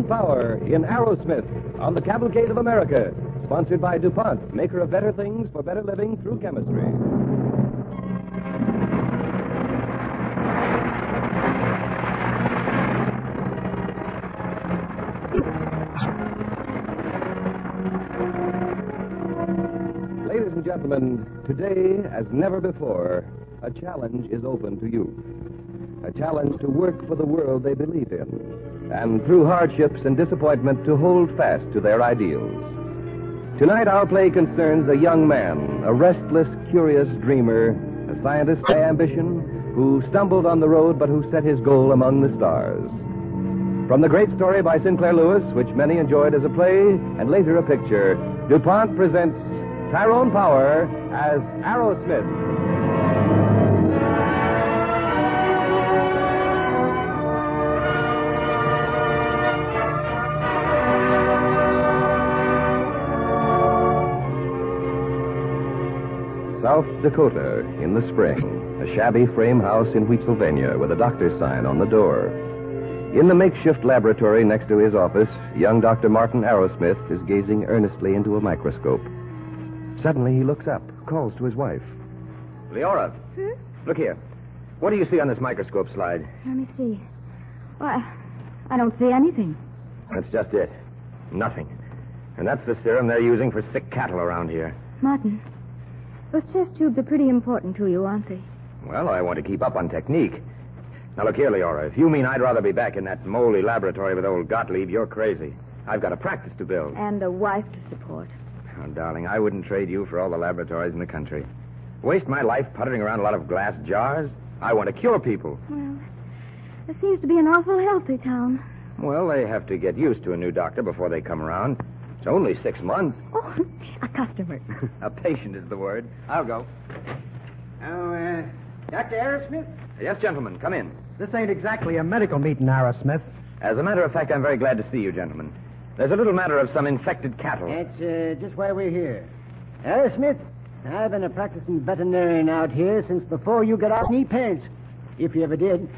power in Aerosmith on the Cavalcade of America, sponsored by DuPont, maker of better things for better living through chemistry. Ladies and gentlemen, today, as never before, a challenge is open to you. A challenge to work for the world they believe in, and through hardships and disappointment to hold fast to their ideals. Tonight, our play concerns a young man, a restless, curious dreamer, a scientist by ambition, who stumbled on the road but who set his goal among the stars. From the great story by Sinclair Lewis, which many enjoyed as a play and later a picture, DuPont presents Tyrone Power as Aerosmith. South Dakota in the spring, a shabby frame house in Wheatsylvania with a doctor's sign on the door. In the makeshift laboratory next to his office, young Dr. Martin Aerosmith is gazing earnestly into a microscope. Suddenly he looks up, calls to his wife. Leora. Look here. What do you see on this microscope slide? Let me see. Well, I don't see anything. That's just it. Nothing. And that's the serum they're using for sick cattle around here. Martin, those test tubes are pretty important to you, aren't they? Well, I want to keep up on technique. Now, look here, Leora. If you mean I'd rather be back in that moldy laboratory with old Gottlieb, you're crazy. I've got a practice to build. And a wife to support. Oh, darling, I wouldn't trade you for all the laboratories in the country. Waste my life puttering around a lot of glass jars? I want to cure people. Well, this seems to be an awful healthy town. Well, they have to get used to a new doctor before they come around. It's only 6 months. Oh, a customer. A patient is the word. I'll go. Oh, Dr. Aerosmith? Yes, gentlemen, come in. This ain't exactly a medical meeting, Aerosmith. As a matter of fact, I'm very glad to see you, gentlemen. There's a little matter of some infected cattle. That's just why we're here. Aerosmith, I've been a practicing veterinarian out here since before you got out knee pants. If you ever did.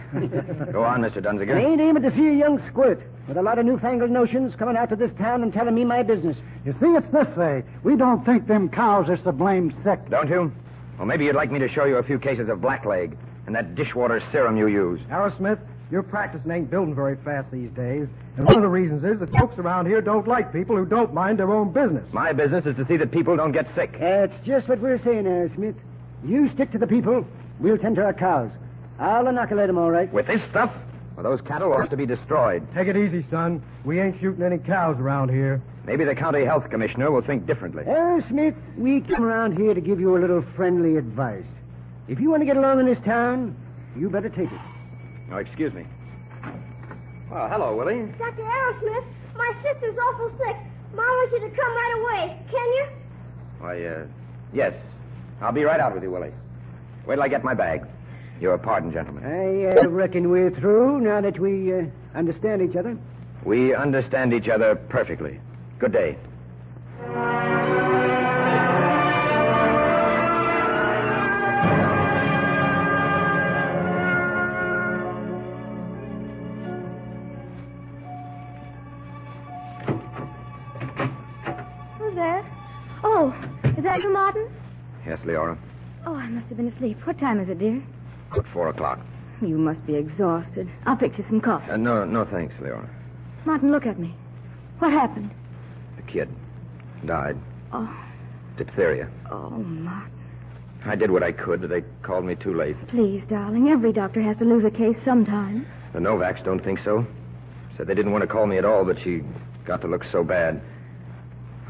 Go on, Mr. Dunziger. I ain't aiming to see a young squirt with a lot of newfangled notions coming out to this town and telling me my business. You see, it's this way. We don't think them cows are so blamed sick. Don't you? Well, maybe you'd like me to show you a few cases of blackleg and that dishwater serum you use. Aerosmith, your practicing ain't building very fast these days. And one of the reasons is that folks around here don't like people who don't mind their own business. My business is to see that people don't get sick. That's just what we're saying, Aerosmith. You stick to the people, we'll tend to our cows. I'll inoculate them all right. With this stuff? Well, those cattle ought to be destroyed. Take it easy, son. We ain't shooting any cows around here. Maybe the county health commissioner will think differently. Aerosmith, we come around here to give you a little friendly advice. If you want to get along in this town, you better take it. Oh, excuse me. Well, hello, Willie. Dr. Aerosmith, my sister's awful sick. Mom wants you to come right away. Can you? Why, yes. I'll be right out with you, Willie. Wait till I get my bag. Your pardon, gentlemen. I reckon we're through now that we understand each other. We understand each other perfectly. Good day. Who's there? Oh, is that you, Martin? Yes, Leora. Oh, I must have been asleep. What time is it, dear? At 4 o'clock. You must be exhausted. I'll fix you some coffee. No, thanks, Leora. Martin, look at me. What happened? The kid died. Oh. Diphtheria. Oh, Martin. I did what I could. They called me too late. Please, darling. Every doctor has to lose a case sometime. The Novaks don't think so. Said they didn't want to call me at all, but she got to look so bad.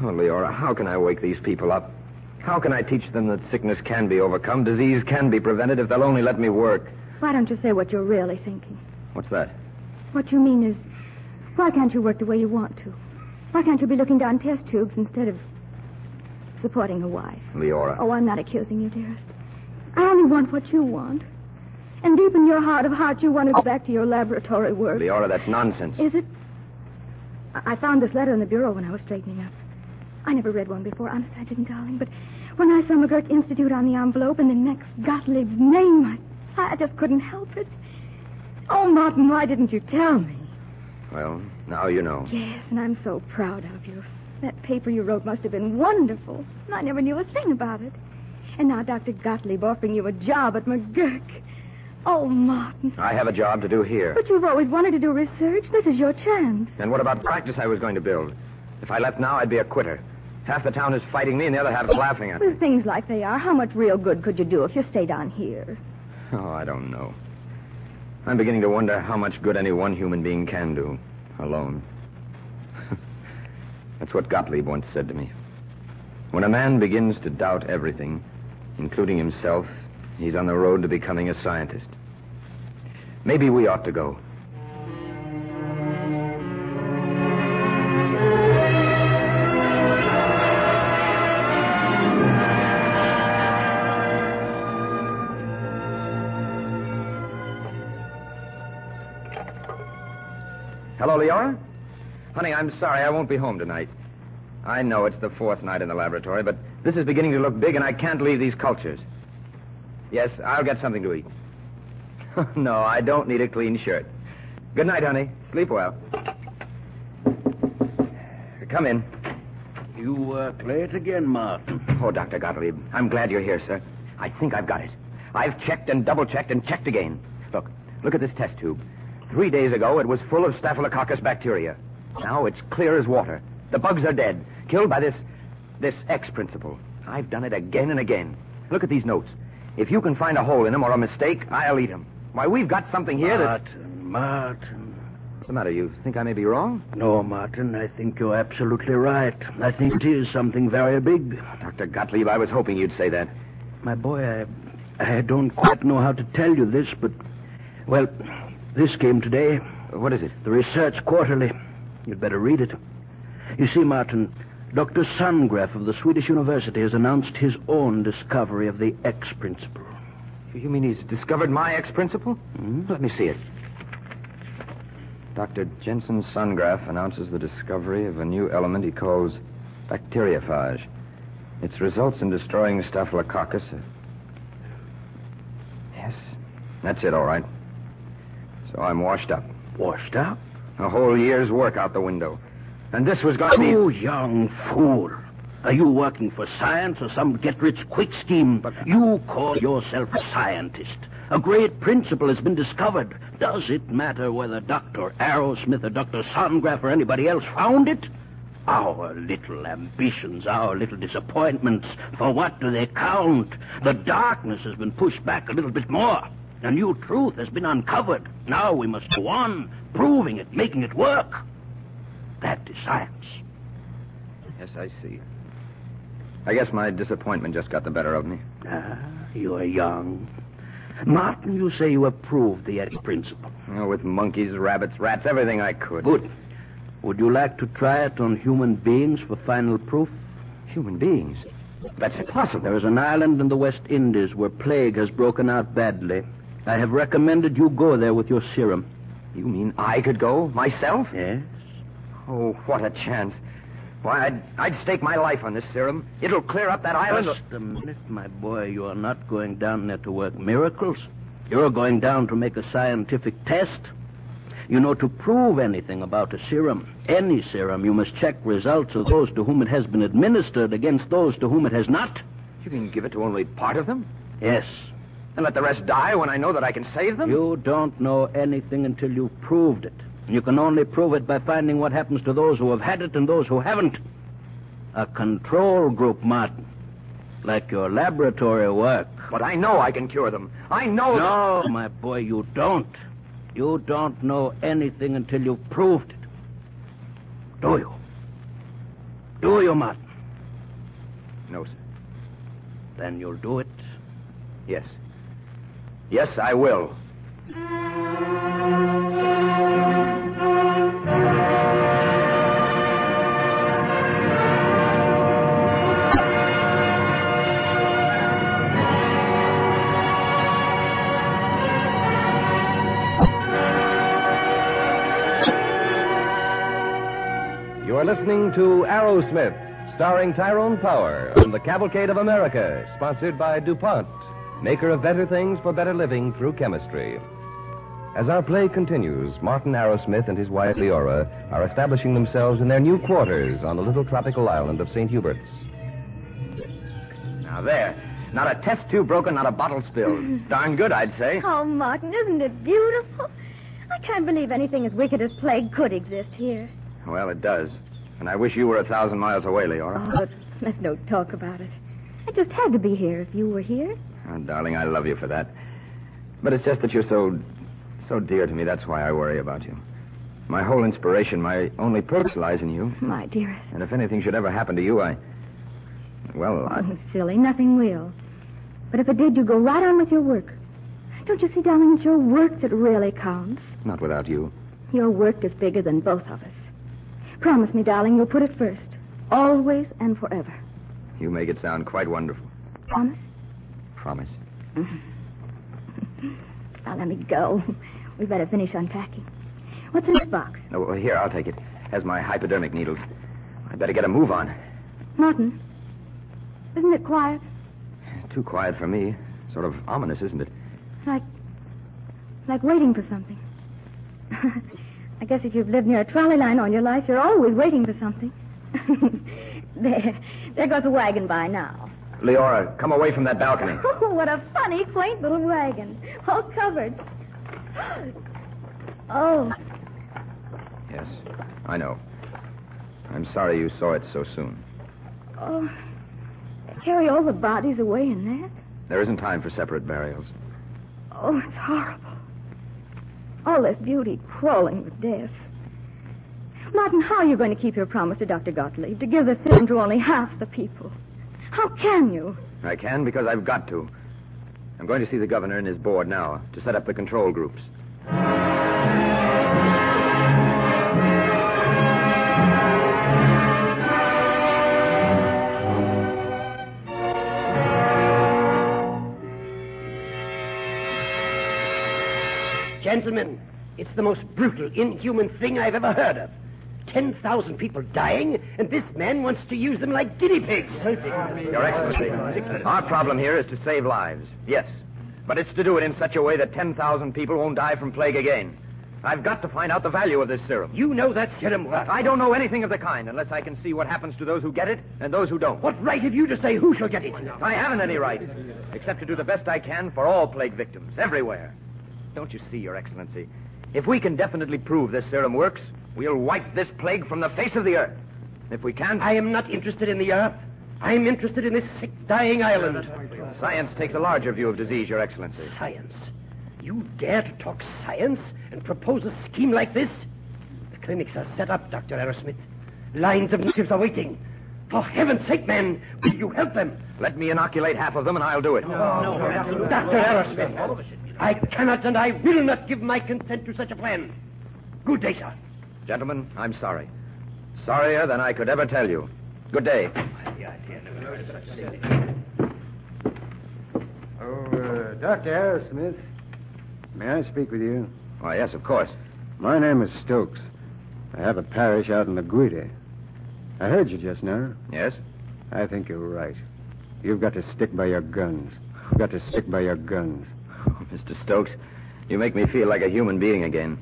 Oh, Leora, how can I wake these people up? How can I teach them that sickness can be overcome, disease can be prevented if they'll only let me work? Why don't you say what you're really thinking? What's that? What you mean is, why can't you work the way you want to? Why can't you be looking down test tubes instead of supporting a wife? Leora. Oh, I'm not accusing you, dearest. I only want what you want. And deep in your heart of hearts, you want to go back to your laboratory work. Leora, that's nonsense. Is it? I found this letter in the bureau when I was straightening up. I never read one before. Honest, I didn't, darling. But when I saw McGirt Institute on the envelope and the next Gottlieb's name, I just couldn't help it. Oh, Martin, why didn't you tell me? Well, Now you know. Yes, and I'm so proud of you. That paper you wrote must have been wonderful. I never knew a thing about it. And now Dr. Gottlieb offering you a job at McGurk. Oh, Martin. I have a job to do here. But you've always wanted to do research. This is your chance. And what about practice I was going to build? If I left now, I'd be a quitter. Half the town is fighting me and the other half is laughing at me. With things like they are, how much real good could you do if you stayed on here? Oh, I don't know. I'm beginning to wonder how much good any one human being can do, alone. That's what Gottlieb once said to me. When a man begins to doubt everything, including himself, he's on the road to becoming a scientist. Maybe we ought to go. Hello, Leora? Honey, I'm sorry. I won't be home tonight. I know it's the fourth night in the laboratory, but this is beginning to look big, and I can't leave these cultures. Yes, I'll get something to eat. No, I don't need a clean shirt. Good night, honey. Sleep well. Come in. You work late again, Martin. Oh, Dr. Gottlieb, I'm glad you're here, sir. I think I've got it. I've checked and double-checked and checked again. Look at this test tube. 3 days ago, it was full of Staphylococcus bacteria. Now it's clear as water. The bugs are dead, killed by this X principle. I've done it again and again. Look at these notes. If you can find a hole in them or a mistake, I'll eat them. Why, we've got something here Martin. What's the matter? You think I may be wrong? No, Martin, I think you're absolutely right. I think it is something very big. Dr. Gottlieb, I was hoping you'd say that. My boy, I don't quite know how to tell you this, but, well, this came today. What is it? The Research Quarterly. You'd better read it. You see, Martin, Dr. Sandgraf of the Swedish University has announced his own discovery of the X principle. You mean he's discovered my X principle? Hmm? Let me see it. Dr. Jensen Sandgraf announces the discovery of a new element he calls bacteriophage. Its results in destroying Staphylococcus. Yes, that's it, all right. So I'm washed up. Washed up? A whole year's work out the window. And this was going to be... You young fool. Are you working for science or some get-rich-quick scheme? But you call yourself a scientist. A great principle has been discovered. Does it matter whether Dr. Arrowsmith or Dr. Sandgraf or anybody else found it? Our little ambitions, our little disappointments, for what do they count? The darkness has been pushed back a little bit more. A new truth has been uncovered. Now we must go on, proving it, making it work. That is science. Yes, I see. I guess my disappointment just got the better of me. You are young. Martin, you say you have proved the X principle. With monkeys, rabbits, rats, everything I could. Good. Would you like to try it on human beings for final proof? Human beings? That's impossible. There is an island in the West Indies where plague has broken out badly. I have recommended you go there with your serum. You mean I could go, myself? Yes. Oh, what a chance. Why, I'd stake my life on this serum. It'll clear up that island. Just a minute, my boy. You are not going down there to work miracles. You're going down to make a scientific test. You know, to prove anything about a serum, any serum, you must check results of those to whom it has been administered against those to whom it has not. You can give it to only part of them? Yes. And let the rest die when I know that I can save them? You don't know anything until you've proved it. You can only prove it by finding what happens to those who have had it and those who haven't. A control group, Martin. Like your laboratory work. But I know I can cure them. I know... No, my boy, you don't. You don't know anything until you've proved it. Do you? Do you, Martin? No, sir. Then you'll do it? Yes. Yes, I will. You are listening to Arrowsmith, starring Tyrone Power on the Cavalcade of America, sponsored by DuPont, maker of better things for better living through chemistry. As our play continues, Martin Arrowsmith and his wife Leora are establishing themselves in their new quarters on the little tropical island of St. Hubert's. Now there. Not a test tube broken, not a bottle spilled. Darn good, I'd say. Oh, Martin, isn't it beautiful? I can't believe anything as wicked as plague could exist here. Well, it does. And I wish you were 1,000 miles away, Leora. Oh, let's don't talk about it. I just had to be here if you were here. Oh, darling, I love you for that. But it's just that you're so dear to me. That's why I worry about you. My whole inspiration, my only purpose lies in you. My dearest. And if anything should ever happen to you, I... Oh, silly, nothing will. But if it did, you go right on with your work. Don't you see, darling, it's your work that really counts. Not without you. Your work is bigger than both of us. Promise me, darling, you'll put it first. Always and forever. You make it sound quite wonderful. Promise? Promise. Now, let me go. We better finish unpacking. What's in this box? No, well, here, I'll take it. Has my hypodermic needles. I'd better get a move on. Martin, isn't it quiet? Too quiet for me. Sort of ominous, isn't it? Like waiting for something. I guess if you've lived near a trolley line all your life, you're always waiting for something. There goes a wagon by now. Leora, come away from that balcony. Oh, what a funny, quaint little wagon. All covered. Oh. Yes, I know. I'm sorry you saw it so soon. Oh, they carry all the bodies away in that? There isn't time for separate burials. Oh, it's horrible. All this beauty crawling with death. Martin, how are you going to keep your promise to Dr. Gottlieb to give the serum to only half the people? How can you? I can because I've got to. I'm going to see the governor and his board now to set up the control groups. Gentlemen, it's the most brutal, inhuman thing I've ever heard of. 10,000 people dying, and this man wants to use them like guinea pigs. Your Excellency, our problem here is to save lives, yes. But it's to do it in such a way that 10,000 people won't die from plague again. I've got to find out the value of this serum. You know that serum works. I don't know anything of the kind unless I can see what happens to those who get it and those who don't. What right have you to say who shall get it? I haven't any right, except to do the best I can for all plague victims, everywhere. Don't you see, Your Excellency? If we can definitely prove this serum works, we'll wipe this plague from the face of the earth. If we can't... I am not interested in the earth. I'm interested in this sick, dying island. Science takes a larger view of disease, Your Excellency. Science? You dare to talk science and propose a scheme like this? The clinics are set up, Dr. Arrowsmith. Lines of natives are waiting. For heaven's sake, man, will you help them? Let me inoculate half of them and I'll do it. No, Dr. Arrowsmith, I cannot and I will not give my consent to such a plan. Good day, sir. Gentlemen, I'm sorry. Sorrier than I could ever tell you. Good day. Dr. Arrowsmith, may I speak with you? Why, yes, of course. My name is Stokes. I have a parish out in the Guida. I heard you just now. Yes? I think you're right. You've got to stick by your guns. You've got to stick by your guns. Oh, Mr. Stokes, you make me feel like a human being again.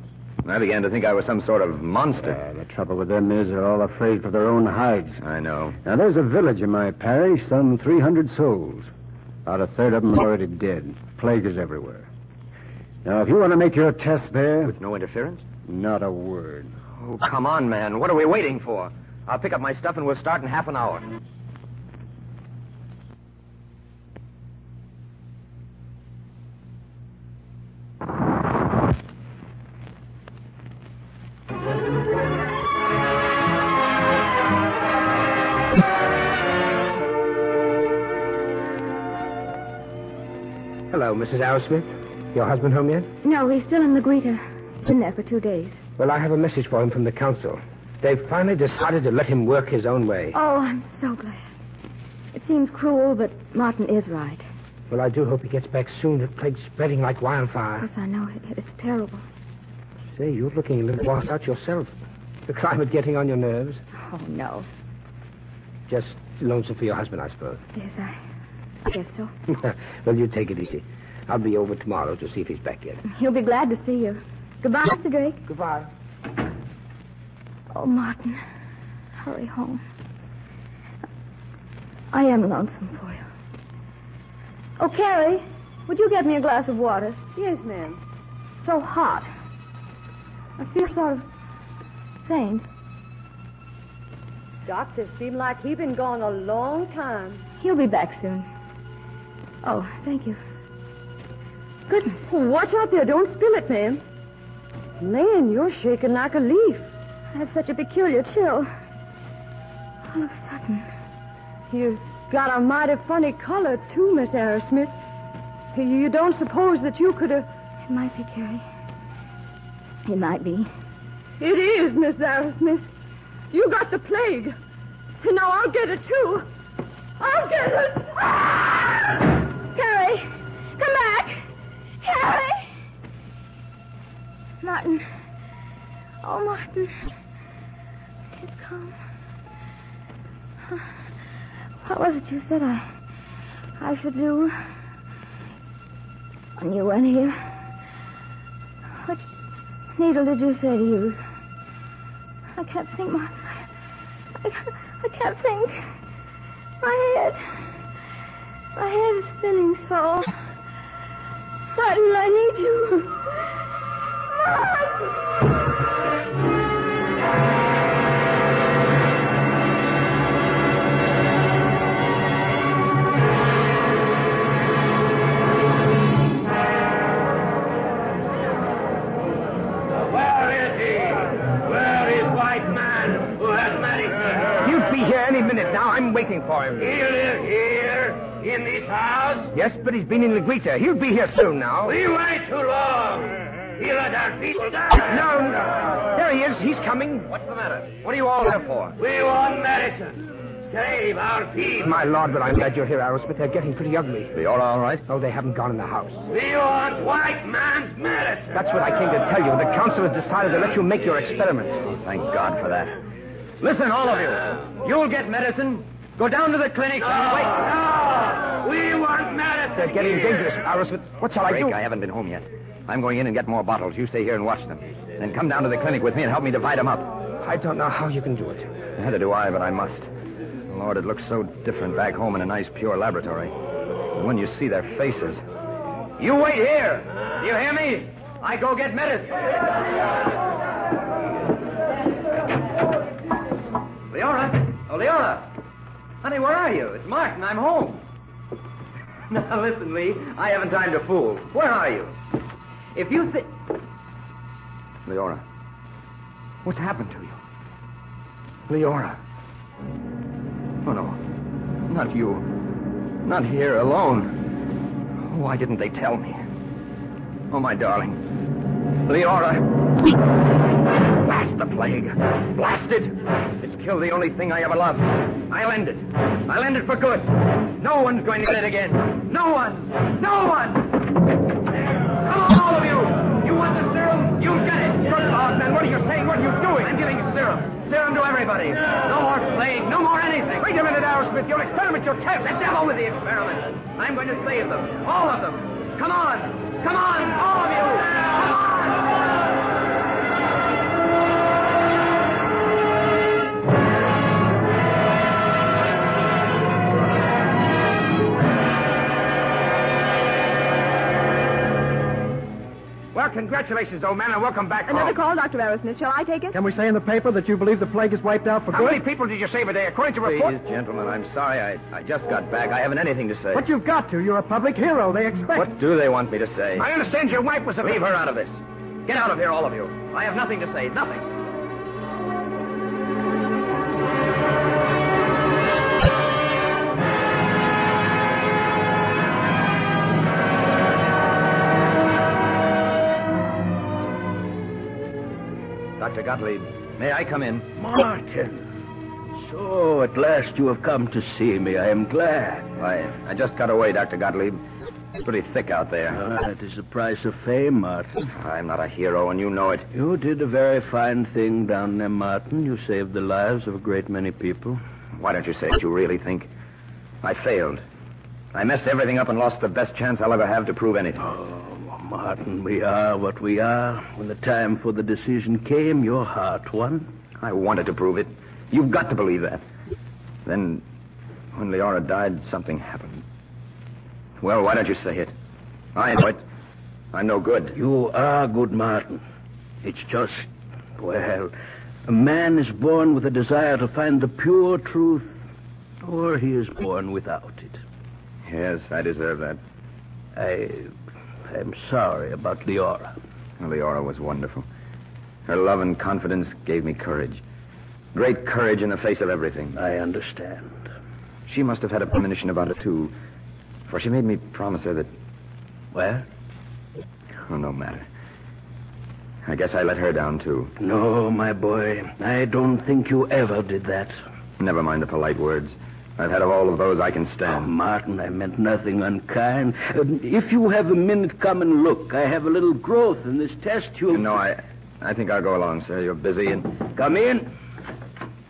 I began to think I was some sort of monster. The trouble with them is they're all afraid for their own hides. I know. Now, there's a village in my parish, some 300 souls. About a third of them are already dead. Plague is everywhere. Now, if you want to make your test there... With no interference? Not a word. Oh, come on, man. What are we waiting for? I'll pick up my stuff and we'll start in half an hour. Hello, Mrs. Arrowsmith. Your husband home yet? No, he's still in the Greta. Been there for 2 days. Well, I have a message for him from the council. They've finally decided to let him work his own way. Oh, I'm so glad. It seems cruel, but Martin is right. Well, I do hope he gets back soon. The plague's spreading like wildfire. Yes, I know. It's terrible. Say, you're looking a little washed out yourself. The climate getting on your nerves. Oh, no. Just lonesome for your husband, I suppose. Yes, I guess so. Well, you take it easy. I'll be over tomorrow to see if he's back yet. He'll be glad to see you. Goodbye, Mr. Drake. Goodbye. Oh, Martin, hurry home. I am lonesome for you. Oh, Carrie, would you get me a glass of water? Yes, ma'am. So hot. I feel sort of faint. Doctor seemed like he'd been gone a long time. He'll be back soon. Oh, thank you. Goodness. Oh, watch out there. Don't spill it, ma'am. Man, you're shaking like a leaf. I have such a peculiar chill. All of a sudden. You've got a mighty funny color, too, Miss Arrowsmith. You don't suppose that you could have... It might be, Carrie. It might be. It is, Miss Arrowsmith. You got the plague. And now I'll get it, too. I'll get it. Ah! Carrie, come back. Carrie. Martin. Oh, Martin. Please come. What was it you said I should do when you went here? Which needle did you say to use? I can't think, Martin. I can't think. My head is spinning so. Martin, I need you. Martin! Any minute now. I'm waiting for him. He'll live here, in this house. Yes, but he's been in Liguita. He'll be here soon now. We wait too long. He'll let our people die. No. There he is. He's coming. What's the matter? What are you all here for? We want medicine. Save our people. My lord, but I'm glad you're here, Arrowsmith. They're getting pretty ugly. Are you all right? Oh, they haven't gone in the house. We want white man's medicine. That's what I came to tell you. The council has decided to let you make your experiment. Oh, thank God for that. Listen, all of you. You'll get medicine. Go down to the clinic and wait. No! We want medicine. They're getting dangerous, Arrowsmith. What shall I do? I haven't been home yet. I'm going in and get more bottles. You stay here and watch them. Then come down to the clinic with me and help me divide them up. I don't know how you can do it. Neither do I, but I must. Lord, it looks so different back home in a nice, pure laboratory. And when you see their faces... You wait here. You hear me? I go get medicine. Leora? Oh, Leora. Honey, where are you? It's Martin. I'm home. Now, listen, Lee. I haven't time to fool. Where are you? If you think... Leora. What's happened to you? Leora. Oh, no. Not you. Not here alone. Why didn't they tell me? Oh, my darling. Leora. Blast the plague. Blast it. It's killed the only thing I ever loved. I'll end it. I'll end it for good. No one's going to get it again. No one. No one. Come on, all of you. You want the serum? You'll get it. Good God, man. What are you saying? What are you doing? I'm giving serum. Serum to everybody. No more plague. No more anything. Wait a minute, Arrowsmith. Your experiment, your test. The devil with the experiment. I'm going to save them. All of them. Come on. Come on, all of you. Come on. Well, congratulations, old man, and welcome back home. Another call, Dr. Arrowsmith. Shall I take it? Can we say in the paper that you believe the plague is wiped out for How good? many people did you save a day? According to report... Please, gentlemen, I'm sorry. I just got back. I haven't anything to say. But you've got to. You're a public hero. They expect... What do they want me to say? I understand your wife was a... Leave her out of this. Get out of here, all of you. I have nothing to say. Nothing. Dr. Gottlieb, may I come in? Martin. So, at last you have come to see me. I am glad. I just got away, Dr. Gottlieb. It's pretty thick out there. That is the price of fame, Martin. I'm not a hero, and you know it. You did a very fine thing down there, Martin. You saved the lives of a great many people. Why don't you say what you really think? I failed. I messed everything up and lost the best chance I'll ever have to prove anything. Oh, Martin, we are what we are. When the time for the decision came, your heart won. I wanted to prove it. You've got to believe that. Then, when Leora died, something happened. Well, why don't you say it? I know it. I'm no good. You are good, Martin. It's just, well, a man is born with a desire to find the pure truth, or he is born without it. Yes, I deserve that. I'm sorry about Leora. Well, Leora was wonderful. Her love and confidence gave me courage. Great courage in the face of everything. I understand. She must have had a premonition about it, too. For she made me promise her that... Well? Oh, no matter. I guess I let her down, too. No, my boy. I don't think you ever did that. Never mind the polite words. I've had of all of those I can stand. Oh, Martin, I meant nothing unkind. If you have a minute, come and look. I have a little growth in this test tube. No, I think I'll go along, sir. You're busy and... Come in.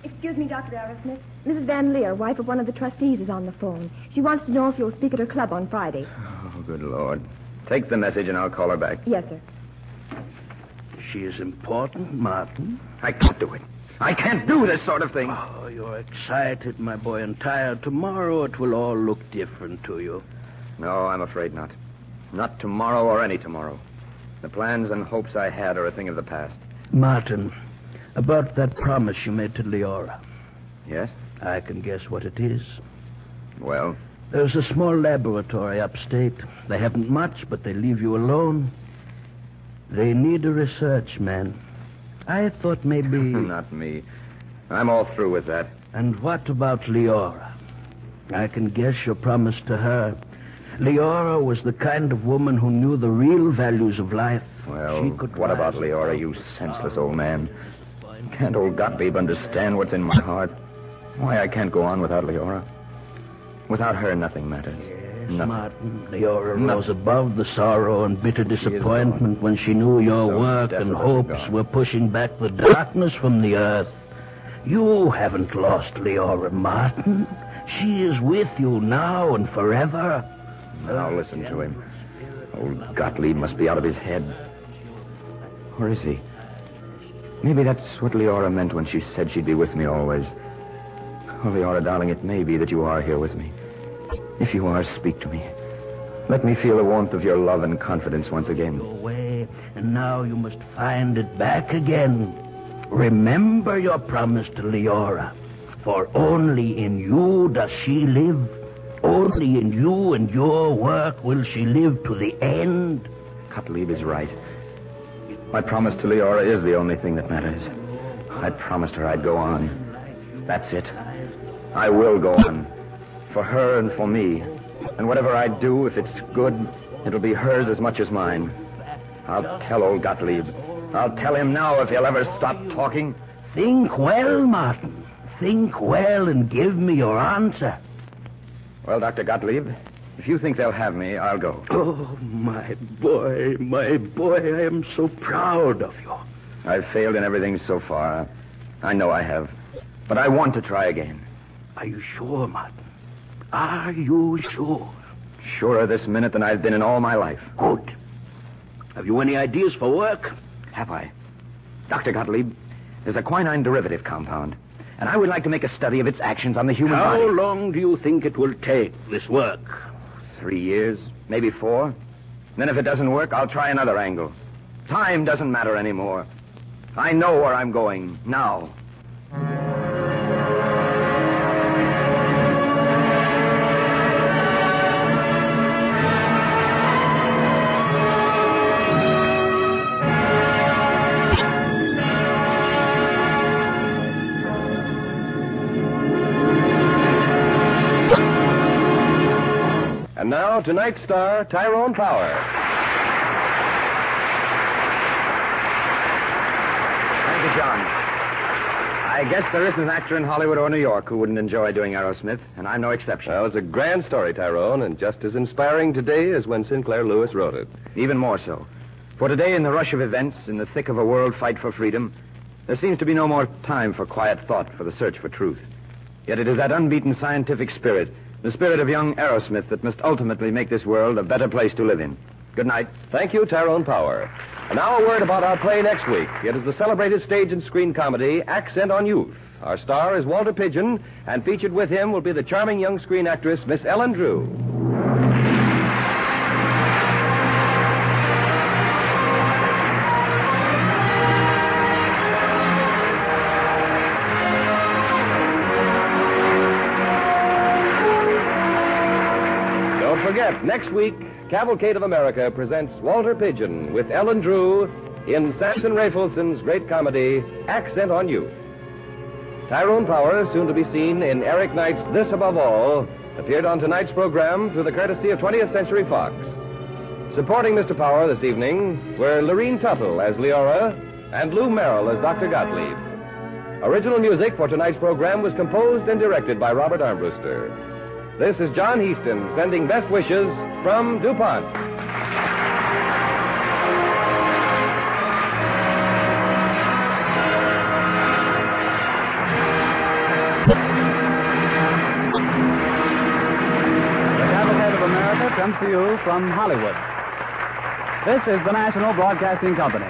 Excuse me, Dr. Arrowsmith. Mrs. Van Leer, wife of one of the trustees, is on the phone. She wants to know if you'll speak at her club on Friday. Oh, good Lord. Take the message and I'll call her back. Yes, sir. She is important, Martin. I can't do it. I can't do this sort of thing. Oh, you're excited, my boy, and tired. Tomorrow it will all look different to you. No, I'm afraid not. Not tomorrow or any tomorrow. The plans and hopes I had are a thing of the past. Martin, about that promise you made to Leora. Yes? I can guess what it is. Well? There's a small laboratory upstate. They haven't much, but they leave you alone. They need a research man. I thought maybe... Not me. I'm all through with that. And what about Leora? I can guess your promise to her. Leora was the kind of woman who knew the real values of life. Well, what about Leora, you senseless old man? Can't old Gottlieb understand what's in my heart? Why I can't go on without Leora? Without her, nothing matters. Yes, Martin. Leora rose above the sorrow and bitter disappointment when she knew your work and hopes were pushing back the darkness from the earth. You haven't lost Leora, Martin. She is with you now and forever. Now listen to him. Old Gottlieb must be out of his head. Or is he? Maybe that's what Leora meant when she said she'd be with me always. Oh, Leora, darling, it may be that you are here with me. If you are, speak to me. Let me feel the warmth of your love and confidence once again. Go away, and now you must find it back again. Remember your promise to Leora, for only in you does she live. Only in you and your work will she live to the end. Gottlieb is right. My promise to Leora is the only thing that matters. I promised her I'd go on. That's it. I will go on. For her and for me. And whatever I do, if it's good, it'll be hers as much as mine. I'll tell old Gottlieb. I'll tell him now if he'll ever stop talking. Think well, Martin. Think well and give me your answer. Well, Dr. Gottlieb, if you think they'll have me, I'll go. Oh, my boy, I am so proud of you. I've failed in everything so far. I know I have. But I want to try again. Are you sure, Martin? Are you sure? Surer this minute than I've been in all my life. Good. Have you any ideas for work? Have I? Dr. Gottlieb, there's a quinine derivative compound, and I would like to make a study of its actions on the human body. How long do you think it will take, this work? 3 years, maybe 4. Then if it doesn't work, I'll try another angle. Time doesn't matter anymore. I know where I'm going, now. And now, tonight's star, Tyrone Power. Thank you, John. I guess there isn't an actor in Hollywood or New York who wouldn't enjoy doing Aerosmith, and I'm no exception. Well, it's a grand story, Tyrone, and just as inspiring today as when Sinclair Lewis wrote it. Even more so. For today, in the rush of events, in the thick of a world fight for freedom, there seems to be no more time for quiet thought, for the search for truth. Yet it is that unbeaten scientific spirit The spirit of young Aerosmith that must ultimately make this world a better place to live in. Good night. Thank you, Tyrone Power. And now a word about our play next week. It is the celebrated stage and screen comedy, Accent on Youth. Our star is Walter Pidgeon, and featured with him will be the charming young screen actress, Miss Ellen Drew. Don't forget, next week, Cavalcade of America presents Walter Pidgeon with Ellen Drew in Samson Rafelson's great comedy, Accent on Youth. Tyrone Power, soon to be seen in Eric Knight's This Above All, appeared on tonight's program through the courtesy of 20th Century Fox. Supporting Mr. Power this evening were Lorene Tuttle as Leora and Lou Merrill as Dr. Gottlieb. Original music for tonight's program was composed and directed by Robert Armbruster. This is John Heaston sending best wishes from DuPont. Comes to you from Hollywood. This is the National Broadcasting Company.